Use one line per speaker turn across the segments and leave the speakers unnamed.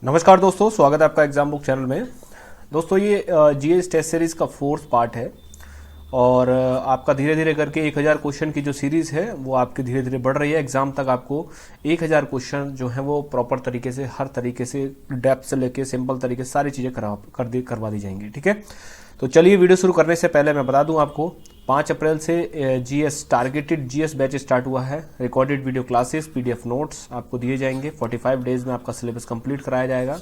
नमस्कार दोस्तों, स्वागत है आपका एग्जाम बुक चैनल में। दोस्तों ये जीएस टेस्ट सीरीज़ का 4th पार्ट है और आपका धीरे धीरे करके 1000 क्वेश्चन की जो सीरीज़ है वो आपकी धीरे धीरे बढ़ रही है। एग्जाम तक आपको 1000 क्वेश्चन जो है वो प्रॉपर तरीके से, हर तरीके से, डेप्थ से लेके सिंपल तरीके से सारी चीज़ें करवा दी जाएंगी। ठीक है, तो चलिए वीडियो शुरू करने से पहले मैं बता दूं आपको 5 अप्रैल से GS targeted GS batch start हुआ है। Recorded video classes, PDF notes आपको दिए जाएंगे। 45 डेज में आपका सिलेबस कंप्लीट कराया जाएगा।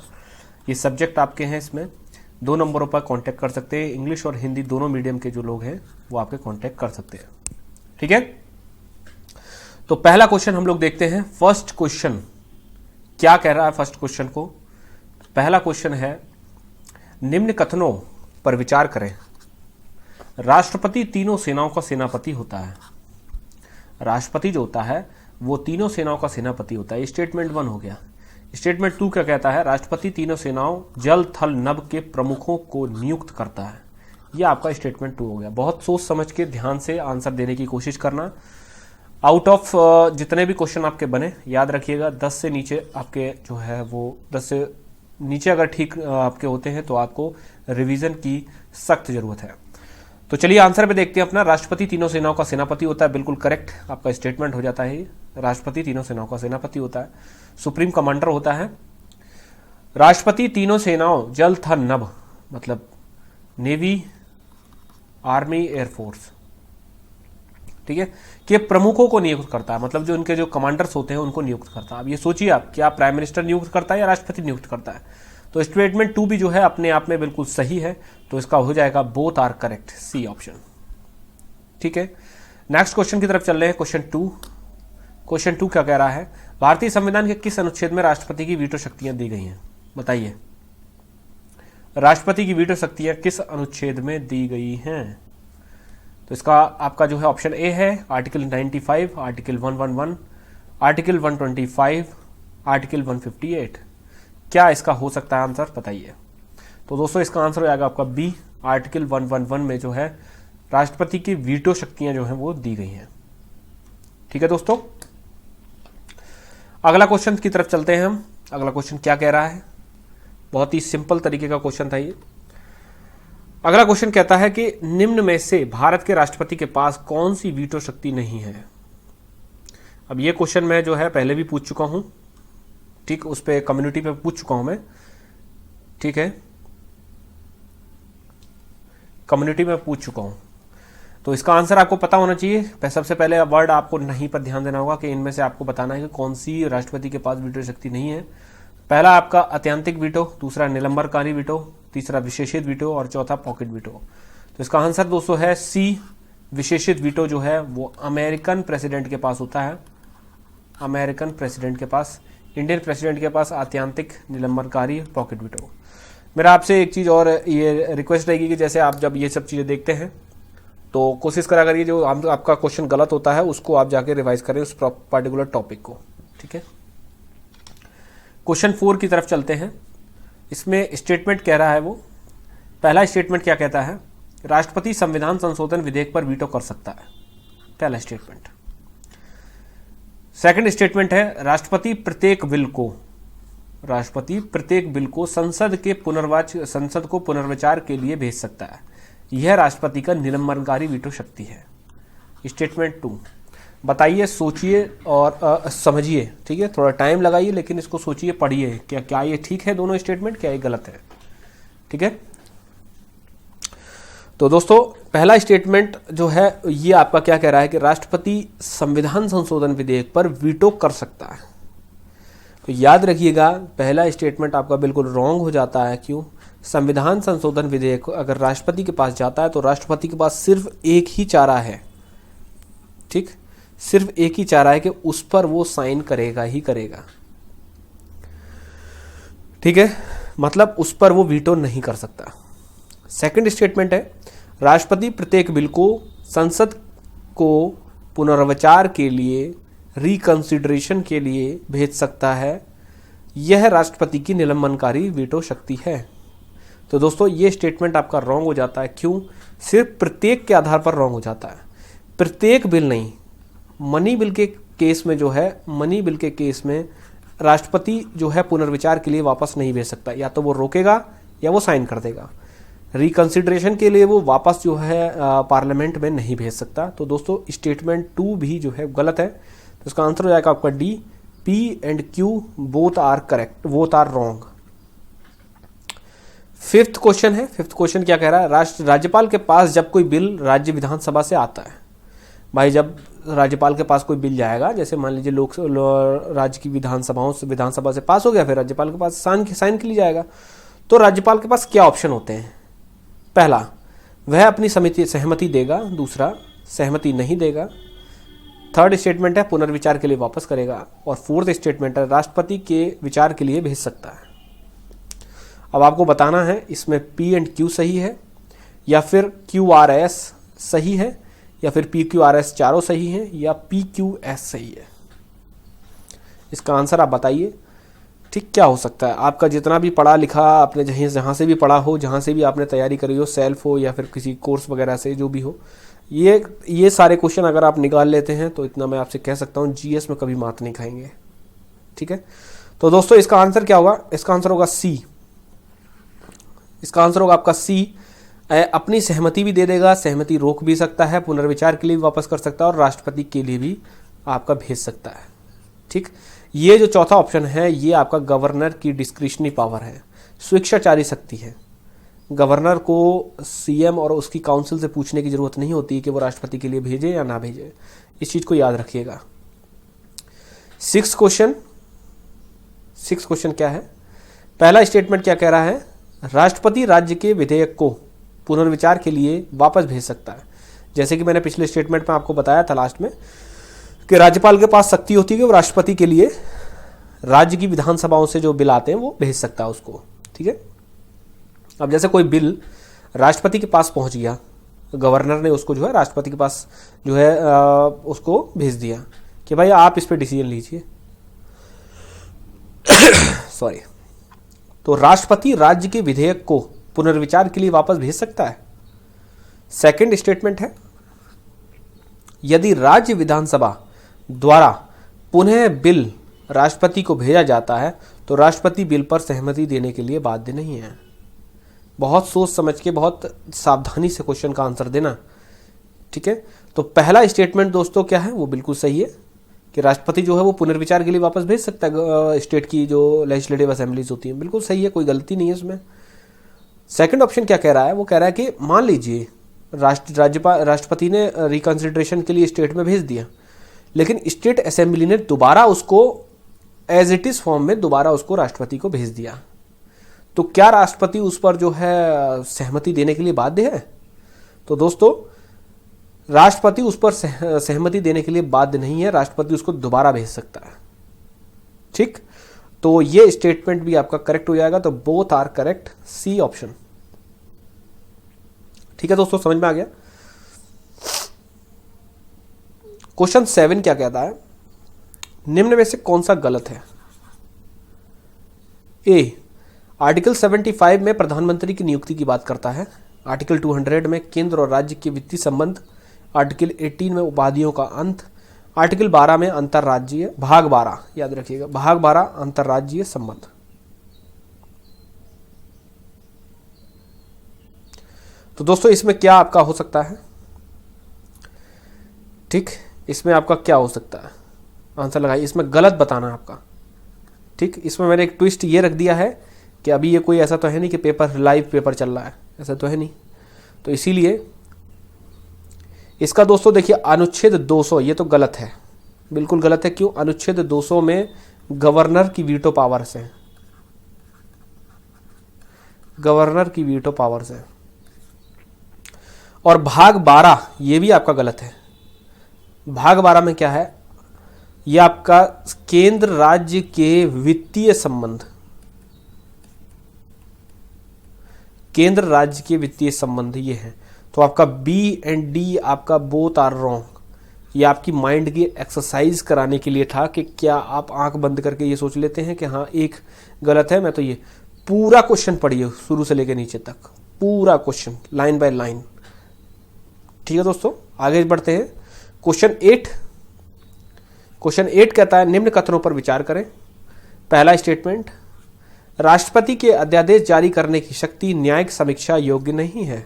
ये सब्जेक्ट आपके हैं, इसमें 2 नंबरों पर कांटेक्ट कर सकते हैं। इंग्लिश और हिंदी दोनों मीडियम के जो लोग हैं वो आपके कांटेक्ट कर सकते हैं। ठीक है, तो पहला क्वेश्चन हम लोग देखते हैं। फर्स्ट क्वेश्चन क्या कह रहा है? फर्स्ट क्वेश्चन को, पहला क्वेश्चन है, निम्न कथनों पर विचार करें। राष्ट्रपति तीनों सेनाओं का सेनापति होता है। राष्ट्रपति जो होता है वो तीनों सेनाओं का सेनापति होता है। स्टेटमेंट 1 हो गया। स्टेटमेंट 2 क्या कहता है? राष्ट्रपति तीनों सेनाओं जल थल नभ के प्रमुखों को नियुक्त करता है। यह आपका स्टेटमेंट 2 हो गया। बहुत सोच समझ के ध्यान से आंसर देने की कोशिश करना। आउट ऑफ जितने भी क्वेश्चन आपके बने, याद रखिएगा 10 से नीचे आपके जो है वो 10 से नीचे अगर ठीक आपके होते हैं तो आपको रिवीजन की सख्त जरूरत है। तो चलिए आंसर पे देखते हैं अपना। राष्ट्रपति तीनों सेनाओं का सेनापति होता है, बिल्कुल करेक्ट आपका स्टेटमेंट हो जाता है। राष्ट्रपति तीनों सेनाओं का सेनापति होता है, सुप्रीम कमांडर होता है। राष्ट्रपति तीनों सेनाओं जल थल नभ मतलब नेवी, आर्मी, एयरफोर्स, ठीक है, के प्रमुखों को नियुक्त करता है। मतलब जो उनके जो कमांडर्स होते हैं उनको नियुक्त करता है। अब ये सोचिए आप, क्या प्राइम मिनिस्टर नियुक्त करता है या राष्ट्रपति नियुक्त करता है? तो स्टेटमेंट 2 भी जो है अपने आप में बिल्कुल सही है, तो इसका हो जाएगा both are correct, C option. ठीक है, नेक्स्ट क्वेश्चन की तरफ चल रहे हैं। क्वेश्चन 2। क्वेश्चन 2 क्या कह रहा है? भारतीय संविधान के किस अनुच्छेद में राष्ट्रपति की वीटो शक्तियां दी गई हैं? बताइए, राष्ट्रपति की वीटो शक्तियां किस अनुच्छेद में दी गई हैं? तो इसका आपका जो है ऑप्शन ए है आर्टिकल 95, आर्टिकल 111, आर्टिकल 125, आर्टिकल 158। क्या इसका हो सकता है आंसर? बताइए। तो दोस्तों इसका आंसर हो जाएगा आपका बी, आर्टिकल 111 में जो है राष्ट्रपति की वीटो शक्तियां जो हैं वो दी गई हैं। ठीक है दोस्तों, अगला क्वेश्चन की तरफ चलते हैं हम। अगला क्वेश्चन क्या कह रहा है? बहुत ही सिंपल तरीके का क्वेश्चन था ये। अगला क्वेश्चन कहता है कि निम्न में से भारत के राष्ट्रपति के पास कौन सी वीटो शक्ति नहीं है? अब ये क्वेश्चन मैं जो है पहले भी पूछ चुका हूं, ठीक, उस पे कम्युनिटी पे पूछ चुका हूं मैं। ठीक है, कम्युनिटी में पूछ चुका हूं, तो इसका आंसर आपको पता होना चाहिए। सबसे पहले वर्ड आपको नहीं पर ध्यान देना होगा कि इनमें से आपको बताना है कि कौन सी राष्ट्रपति के पास वीटो शक्ति नहीं है। पहला आपका अत्यंतिक वीटो, दूसरा निलंबनकारी वीटो, तीसरा विशेषित वीटो और चौथा पॉकेट वीटो। तो इसका आंसर दोस्तों है सी, विशेषित वीटो जो है वो अमेरिकन प्रेसिडेंट के पास होता है। अमेरिकन प्रेसिडेंट के पास, इंडियन प्रेसिडेंट के पास आत्यांतिक, निलंबनकारी, पॉकेट वीटो। मेरा आपसे एक चीज़ और ये रिक्वेस्ट रहेगी कि जैसे आप जब ये सब चीज़ें देखते हैं तो कोशिश करा करिए जो आपका क्वेश्चन गलत होता है उसको आप जाके रिवाइज करें उस पर्टिकुलर टॉपिक को। ठीक है, क्वेश्चन 4 की तरफ चलते हैं। इसमें स्टेटमेंट कह रहा है वो, पहला स्टेटमेंट क्या कहता है? राष्ट्रपति संविधान संशोधन विधेयक पर वीटो कर सकता है, पहला स्टेटमेंट। सेकंड स्टेटमेंट है राष्ट्रपति प्रत्येक बिल को संसद को पुनर्विचार के लिए भेज सकता है। यह राष्ट्रपति का निलंबनकारी वीटो शक्ति है। स्टेटमेंट 2, बताइए, सोचिए और समझिए। ठीक है, थोड़ा टाइम लगाइए लेकिन इसको सोचिए, पढ़िए, क्या ये ठीक है दोनों स्टेटमेंट, क्या ये गलत है? ठीक है, तो दोस्तों पहला स्टेटमेंट जो है ये आपका क्या कह रहा है कि राष्ट्रपति संविधान संशोधन विधेयक पर वीटो कर सकता है। तो याद रखिएगा पहला स्टेटमेंट आपका बिल्कुल रॉन्ग हो जाता है। क्यों? संविधान संशोधन विधेयक अगर राष्ट्रपति के पास जाता है तो राष्ट्रपति के पास सिर्फ एक ही चारा है। ठीक, सिर्फ एक ही चारा है कि उस पर वो साइन करेगा ही करेगा। ठीक है, मतलब उस पर वो वीटो नहीं कर सकता। सेकंड स्टेटमेंट है राष्ट्रपति प्रत्येक बिल को संसद को पुनर्विचार के लिए, रिकंसिडरेशन के लिए भेज सकता है। यह राष्ट्रपति की निलंबनकारी वीटो शक्ति है। तो दोस्तों ये स्टेटमेंट आपका रॉन्ग हो जाता है। क्यों? सिर्फ प्रत्येक के आधार पर रॉन्ग हो जाता है, प्रत्येक बिल नहीं। मनी बिल के केस में जो है, मनी बिल के केस में राष्ट्रपति जो है पुनर्विचार के लिए वापस नहीं भेज सकता, या तो वो रोकेगा या वो साइन कर देगा। रिकंसिडरेशन के लिए वो वापस जो है पार्लियामेंट में नहीं भेज सकता। तो दोस्तों स्टेटमेंट 2 भी जो है गलत है, तो इसका आंसर हो जाएगा आपका D, P and Q both are correct, both are wrong. Fifth question है, फिफ्थ क्वेश्चन क्या कह रहा है, राज्यपाल के पास जब कोई बिल राज्य विधानसभा से आता है, भाई जब राज्यपाल के पास कोई बिल जाएगा, जैसे मान लीजिए राज्य की विधानसभा से पास हो गया, फिर राज्यपाल के पास साइन के लिए जाएगा, तो राज्यपाल के पास क्या ऑप्शन होते हैं। पहला, वह अपनी सहमति देगा। दूसरा, सहमति नहीं देगा। थर्ड स्टेटमेंट है पुनर्विचार के लिए वापस करेगा। और फोर्थ स्टेटमेंट है राष्ट्रपति के विचार के लिए भेज सकता है। अब आपको बताना है इसमें पी एंड क्यू सही है, या फिर क्यू आर एस सही है, या फिर पी क्यू आर एस चारों सही है, या पी क्यू एस सही है। इसका आंसर आप बताइए। ठीक, क्या हो सकता है। आपका जितना भी पढ़ा लिखा, आपने जहाँ से भी पढ़ा हो, जहाँ से भी आपने तैयारी करी हो, सेल्फ हो या फिर किसी कोर्स वगैरह से, जो भी हो, ये सारे क्वेश्चन अगर आप निकाल लेते हैं तो इतना मैं आपसे कह सकता हूँ जीएस में कभी मात नहीं खाएंगे। ठीक है, तो दोस्तों इसका आंसर क्या होगा, इसका आंसर होगा सी। इसका आंसर होगा आपका सी। अपनी सहमति भी दे देगा, सहमति रोक भी सकता है, पुनर्विचार के लिए भी वापस कर सकता है, और राष्ट्रपति के लिए भी आपका भेज सकता है। ठीक, ये जो चौथा ऑप्शन है ये आपका गवर्नर की डिस्क्रिशनरी पावर है, स्वेच्छाचारी शक्ति है। गवर्नर को सीएम और उसकी काउंसिल से पूछने की जरूरत नहीं होती कि वो राष्ट्रपति के लिए भेजे या ना भेजे, इस चीज को याद रखिएगा। सिक्स क्वेश्चन क्या है, पहला स्टेटमेंट क्या कह रहा है, राष्ट्रपति राज्य के विधेयक को पुनर्विचार के लिए वापस भेज सकता है। जैसे कि मैंने पिछले स्टेटमेंट में आपको बताया था लास्ट में कि राज्यपाल के पास शक्ति होती है कि वो राष्ट्रपति के लिए राज्य की विधानसभाओं से जो बिल आते हैं वो भेज सकता है उसको। ठीक है, अब जैसे कोई बिल राष्ट्रपति के पास पहुंच गया, गवर्नर ने उसको जो है राष्ट्रपति के पास जो है उसको भेज दिया कि भाई आप इस पे डिसीजन लीजिए। सॉरी, तो राष्ट्रपति राज्य के विधेयक को पुनर्विचार के लिए वापस भेज सकता है। सेकंड स्टेटमेंट है, यदि राज्य विधानसभा द्वारा पुनः बिल राष्ट्रपति को भेजा जाता है तो राष्ट्रपति बिल पर सहमति देने के लिए बाध्य नहीं है। बहुत सोच समझ के, बहुत सावधानी से क्वेश्चन का आंसर देना। ठीक है, तो पहला स्टेटमेंट दोस्तों क्या है, वो बिल्कुल सही है कि राष्ट्रपति जो है वो पुनर्विचार के लिए वापस भेज सकता है स्टेट की जो लेजिस्लेटिव असेंबलीज होती हैं, बिल्कुल सही है, कोई गलती नहीं है इसमें। सेकंड ऑप्शन क्या कह रहा है, वो कह रहा है कि मान लीजिए राष्ट्रपति ने रिकंसिडरेशन के लिए स्टेट में भेज दिया, लेकिन स्टेट असेंबली ने दोबारा उसको एज इट इज फॉर्म में दोबारा उसको राष्ट्रपति को भेज दिया, तो क्या राष्ट्रपति उस पर जो है सहमति देने के लिए बाध्य है। तो दोस्तों राष्ट्रपति उस पर सहमति देने के लिए बाध्य नहीं है, राष्ट्रपति उसको दोबारा भेज सकता है। ठीक, तो ये स्टेटमेंट भी आपका करेक्ट हो जाएगा, तो both are correct, C option. ठीक है दोस्तों, समझ में आ गया। क्वेश्चन 7 क्या कहता है, निम्न में से कौन सा गलत है। ए, आर्टिकल 75 में प्रधानमंत्री की नियुक्ति की बात करता है, आर्टिकल 200 में केंद्र और राज्य के वित्तीय संबंध, आर्टिकल 18 में उपाधियों का अंत, आर्टिकल 12 में अंतरराज्यीय, भाग 12 याद रखिएगा, भाग 12 अंतरराज्यीय संबंध। तो दोस्तों इसमें क्या आपका हो सकता है। ठीक, इसमें आपका क्या हो सकता है, आंसर लगाइए, इसमें गलत बताना है आपका। ठीक, इसमें मैंने एक ट्विस्ट ये रख दिया है कि अभी ये कोई ऐसा तो है नहीं कि पेपर लाइव पेपर चल रहा है, ऐसा तो है नहीं, तो इसीलिए इसका दोस्तों देखिए अनुच्छेद 200 ये तो गलत है, बिल्कुल गलत है। क्यों, अनुच्छेद 200 में गवर्नर की वीटो पावर्स है, गवर्नर की वीटो पावर्स है। और भाग 12 ये भी आपका गलत है। भाग 12 में क्या है, ये आपका केंद्र राज्य के वित्तीय संबंध, केंद्र राज्य के वित्तीय संबंध ये है। तो आपका बी एंड डी आपका बोथ आर रॉन्ग। ये आपकी माइंड की एक्सरसाइज कराने के लिए था कि क्या आप आंख बंद करके ये सोच लेते हैं कि हाँ एक गलत है। मैं तो ये पूरा क्वेश्चन पढ़िए शुरू से लेकर नीचे तक, पूरा क्वेश्चन लाइन बाय लाइन। ठीक है दोस्तों, आगे बढ़ते हैं। क्वेश्चन 8 कहता है निम्न कथनों पर विचार करें। पहला स्टेटमेंट, राष्ट्रपति के अध्यादेश जारी करने की शक्ति न्यायिक समीक्षा योग्य नहीं है।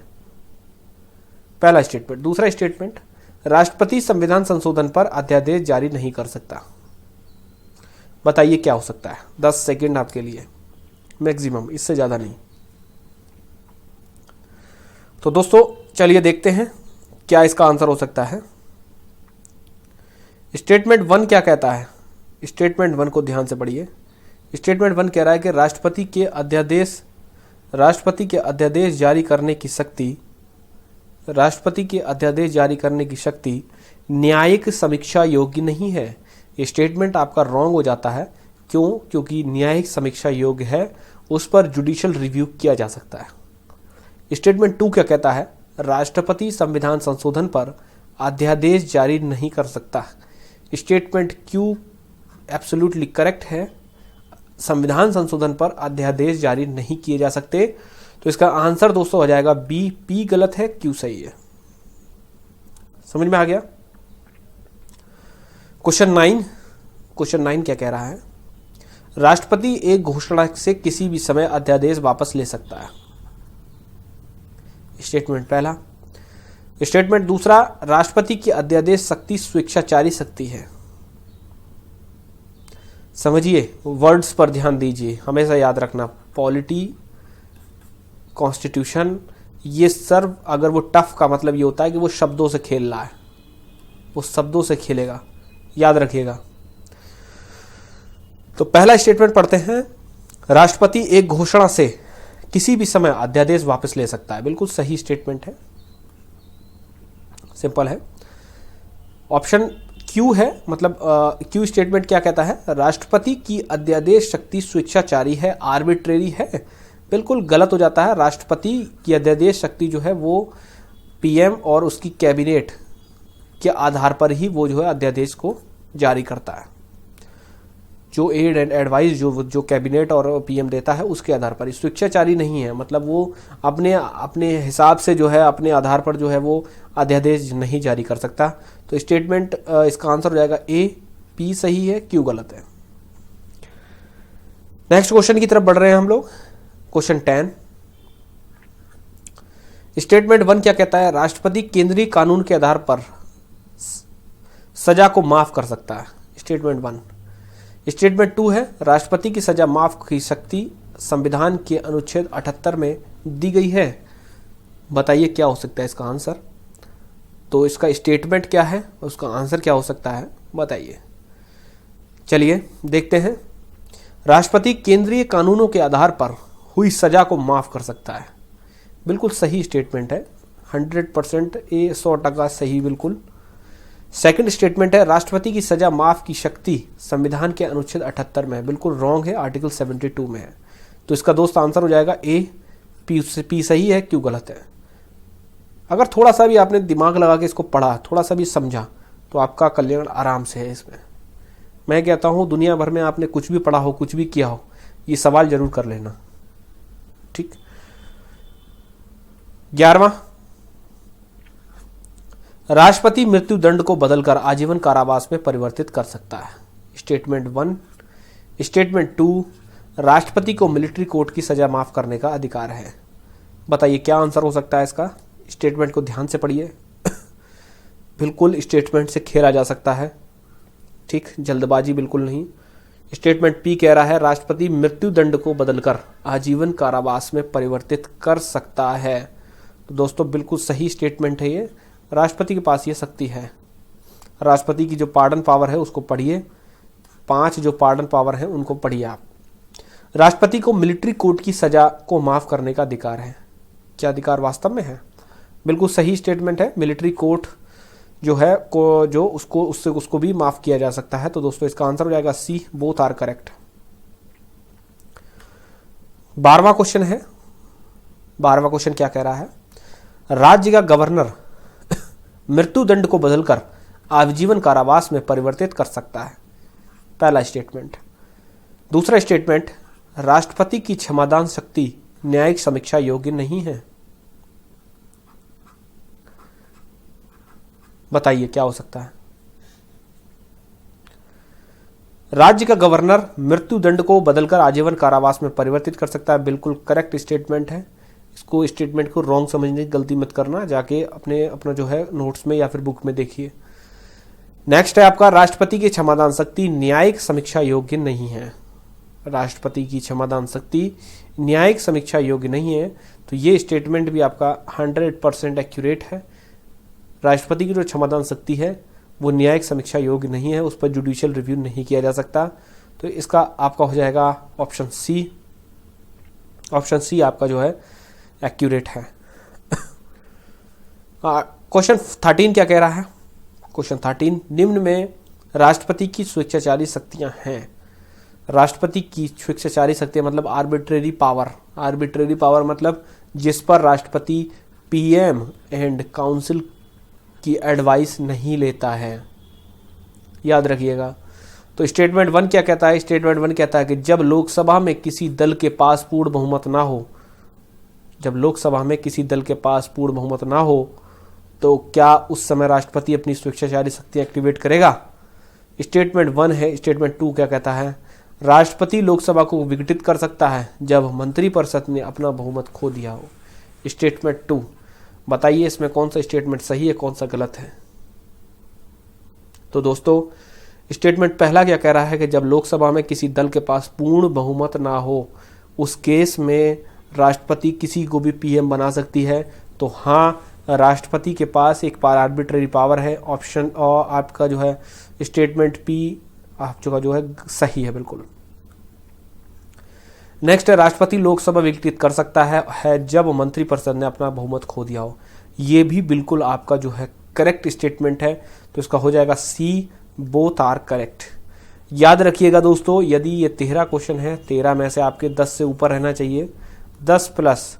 पहला स्टेटमेंट। दूसरा स्टेटमेंट, राष्ट्रपति संविधान संशोधन पर अध्यादेश जारी नहीं कर सकता। बताइए क्या हो सकता है। 10 सेकंड आपके लिए मैक्सिमम, इससे ज्यादा नहीं। तो दोस्तों चलिए देखते हैं क्या इसका आंसर हो सकता है। स्टेटमेंट 1 क्या कहता है? स्टेटमेंट 1 को ध्यान से पढ़िए। स्टेटमेंट 1 कह रहा है कि राष्ट्रपति के अध्यादेश जारी करने की शक्ति न्यायिक समीक्षा योग्य नहीं है। ये स्टेटमेंट आपका रॉन्ग हो जाता है। क्यों? क्योंकि न्यायिक समीक्षा योग्य है, उस पर जुडिशियल रिव्यू किया जा सकता है। स्टेटमेंट 2 क्या कहता है? राष्ट्रपति संविधान संशोधन पर अध्यादेश जारी नहीं कर सकता। स्टेटमेंट क्यू एब्सोल्युटली करेक्ट है। संविधान संशोधन पर अध्यादेश जारी नहीं किए जा सकते। तो इसका आंसर दोस्तों हो जाएगा बी। पी गलत है, क्यू सही है। समझ में आ गया? क्वेश्चन 9 क्या कह रहा है? राष्ट्रपति एक घोषणा से किसी भी समय अध्यादेश वापस ले सकता है। स्टेटमेंट पहला। स्टेटमेंट दूसरा, राष्ट्रपति की अध्यादेश शक्ति स्वेच्छाचारी शक्ति है। समझिए, वर्ड्स पर ध्यान दीजिए, हमेशा याद रखना। पॉलिटी, कॉन्स्टिट्यूशन, ये सर्व अगर वो टफ का मतलब ये होता है कि वो शब्दों से खेल रहा है, वो शब्दों से खेलेगा, याद रखिएगा। तो पहला स्टेटमेंट पढ़ते हैं, राष्ट्रपति एक घोषणा से किसी भी समय अध्यादेश वापस ले सकता है। बिल्कुल सही स्टेटमेंट है, सिंपल है। ऑप्शन क्यू है, मतलब क्यू स्टेटमेंट क्या कहता है? राष्ट्रपति की अध्यादेश शक्ति स्वेच्छाचारी है, आर्बिट्रेरी है। बिल्कुल गलत हो जाता है। राष्ट्रपति की अध्यादेश शक्ति जो है वो पीएम और उसकी कैबिनेट के आधार पर ही वो जो है अध्यादेश को जारी करता है। जो एड एंड एडवाइस जो कैबिनेट और पीएम देता है उसके आधार पर। स्वेच्छाचारी नहीं है, मतलब वो अपने हिसाब से जो है, अपने आधार पर जो है वो अध्यादेश नहीं जारी कर सकता। तो स्टेटमेंट इसका आंसर हो जाएगा ए। पी सही है, क्यू गलत है। नेक्स्ट क्वेश्चन की तरफ बढ़ रहे हैं हम लोग। क्वेश्चन 10। स्टेटमेंट 1 क्या कहता है? राष्ट्रपति केंद्रीय कानून के आधार पर सजा को माफ कर सकता है। स्टेटमेंट 1। स्टेटमेंट 2 है, राष्ट्रपति की सजा माफ की शक्ति संविधान के अनुच्छेद 78 में दी गई है। बताइए क्या हो सकता है इसका आंसर। तो इसका स्टेटमेंट क्या है, उसका आंसर क्या हो सकता है, बताइए। चलिए देखते हैं। राष्ट्रपति केंद्रीय कानूनों के आधार पर हुई सजा को माफ कर सकता है। बिल्कुल सही स्टेटमेंट है, 100% ए, 100% सही बिल्कुल। सेकंड स्टेटमेंट है, राष्ट्रपति की सजा माफ की शक्ति संविधान के अनुच्छेद 78 में है। बिल्कुल रॉन्ग है, आर्टिकल 72 में है। तो इसका दोस्त आंसर हो जाएगा ए। पी सही है, क्यू गलत है। अगर थोड़ा सा भी आपने दिमाग लगा के इसको पढ़ा, थोड़ा सा भी समझा, तो आपका कल्याण आराम से है इसमें। मैं कहता हूं दुनिया भर में आपने कुछ भी पढ़ा हो, कुछ भी किया हो, ये सवाल जरूर कर लेना, ठीक। 11वां, राष्ट्रपति मृत्यु दंड को बदलकर आजीवन कारावास में परिवर्तित कर सकता है। स्टेटमेंट 1। स्टेटमेंट 2, राष्ट्रपति को मिलिट्री कोर्ट की सजा माफ करने का अधिकार है। बताइए क्या आंसर हो सकता है इसका। स्टेटमेंट को ध्यान से पढ़िए। बिल्कुल स्टेटमेंट से खेला जा सकता है, ठीक, जल्दबाजी बिल्कुल नहीं। स्टेटमेंट पी कह रहा है, राष्ट्रपति मृत्यु दंड को बदलकर आजीवन कारावास में परिवर्तित कर सकता है। तो दोस्तों बिल्कुल सही स्टेटमेंट है ये। राष्ट्रपति के पास ये शक्ति है। राष्ट्रपति की जो पार्डन पावर है उसको पढ़िए, 5 जो पार्डन पावर है उनको पढ़िए आप। राष्ट्रपति को मिलिट्री कोर्ट की सजा को माफ करने का अधिकार है। क्या अधिकार वास्तव में है? बिल्कुल सही स्टेटमेंट है। मिलिट्री कोर्ट जो है उसको भी माफ किया जा सकता है। तो दोस्तों इसका आंसर हो जाएगा सी। Both are correct. 12वां क्वेश्चन है। 12वां क्वेश्चन क्या कह रहा है? राज्य का गवर्नर मृत्यु दंड को बदलकर आजीवन कारावास में परिवर्तित कर सकता है। पहला स्टेटमेंट। दूसरा स्टेटमेंट, राष्ट्रपति की क्षमादान शक्ति न्यायिक समीक्षा योग्य नहीं है। बताइए क्या हो सकता है। राज्य का गवर्नर मृत्युदंड को बदलकर आजीवन कारावास में परिवर्तित कर सकता है। बिल्कुल करेक्ट स्टेटमेंट है। इसको स्टेटमेंट को रॉन्ग समझने की गलती मत करना, जाके अपना जो है नोट्स में या फिर बुक में देखिए। नेक्स्ट है आपका, राष्ट्रपति की क्षमादान शक्ति न्यायिक समीक्षा योग्य नहीं है। राष्ट्रपति की क्षमादान शक्ति न्यायिक समीक्षा योग्य नहीं है, तो ये स्टेटमेंट भी आपका 100% एक्यूरेट है। राष्ट्रपति की जो क्षमादान शक्ति है वो न्यायिक समीक्षा योग्य नहीं है, उस पर जुडिशियल रिव्यू नहीं किया जा सकता। तो इसका आपका हो जाएगा ऑप्शन सी। ऑप्शन सी आपका जो है एक्यूरेट है। क्वेश्चन 13 क्या कह रहा है? क्वेश्चन 13, निम्न में राष्ट्रपति की स्वेच्छाचारी शक्तियां हैं। राष्ट्रपति की स्वेच्छाचारी शक्तियां मतलब आर्बिट्रेरी पावर। आर्बिट्रेरी पावर मतलब जिस पर राष्ट्रपति पीएम एंड काउंसिल की एडवाइस नहीं लेता है, याद रखिएगा। तो स्टेटमेंट 1 क्या कहता है? स्टेटमेंट 1 कहता है कि जब लोकसभा में किसी दल के पास पूर्ण बहुमत ना हो, जब लोकसभा में किसी दल के पास पूर्ण बहुमत ना हो तो क्या उस समय राष्ट्रपति अपनी स्वेच्छाचारी शक्ति एक्टिवेट करेगा? स्टेटमेंट 1 है। स्टेटमेंट 2 क्या कहता है? राष्ट्रपति लोकसभा को विघटित कर सकता है जब मंत्रिपरिषद ने अपना बहुमत खो दिया हो। स्टेटमेंट 2, बताइए इसमें कौन सा स्टेटमेंट सही है, कौन सा गलत है? तो दोस्तों स्टेटमेंट पहला क्या कह रहा है कि जब लोकसभा में किसी दल के पास पूर्ण बहुमत ना हो, उस केस में राष्ट्रपति किसी को भी पीएम बना सकती है। तो हाँ, राष्ट्रपति के पास एक आर्बिट्रेरी पावर है। ऑप्शन और आपका जो है स्टेटमेंट पी आपका जो है सही है बिल्कुल। नेक्स्ट है, राष्ट्रपति लोकसभा विघटित कर सकता है जब मंत्रिपरिषद ने अपना बहुमत खो दिया हो। ये भी बिल्कुल आपका जो है करेक्ट स्टेटमेंट है, तो इसका हो जाएगा सी, बोथ आर करेक्ट। याद रखिएगा दोस्तों, यदि ये 13 क्वेश्चन है, 13 में से आपके 10 से ऊपर रहना चाहिए। 10 प्लस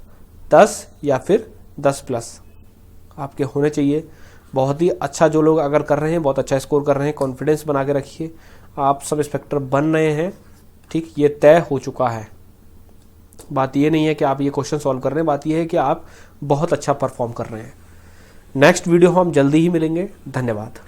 10 या फिर 10 प्लस आपके होने चाहिए। बहुत ही अच्छा जो लोग अगर कर रहे हैं, बहुत अच्छा स्कोर कर रहे हैं, कॉन्फिडेंस बना के रखिए। आप सब इंस्पेक्टर बन रहे हैं, ठीक, ये तय हो चुका है। बात ये नहीं है कि आप ये क्वेश्चन सॉल्व कर रहे हैं, बात ये है कि आप बहुत अच्छा परफॉर्म कर रहे हैं। नेक्स्ट वीडियो हम जल्दी ही मिलेंगे। धन्यवाद।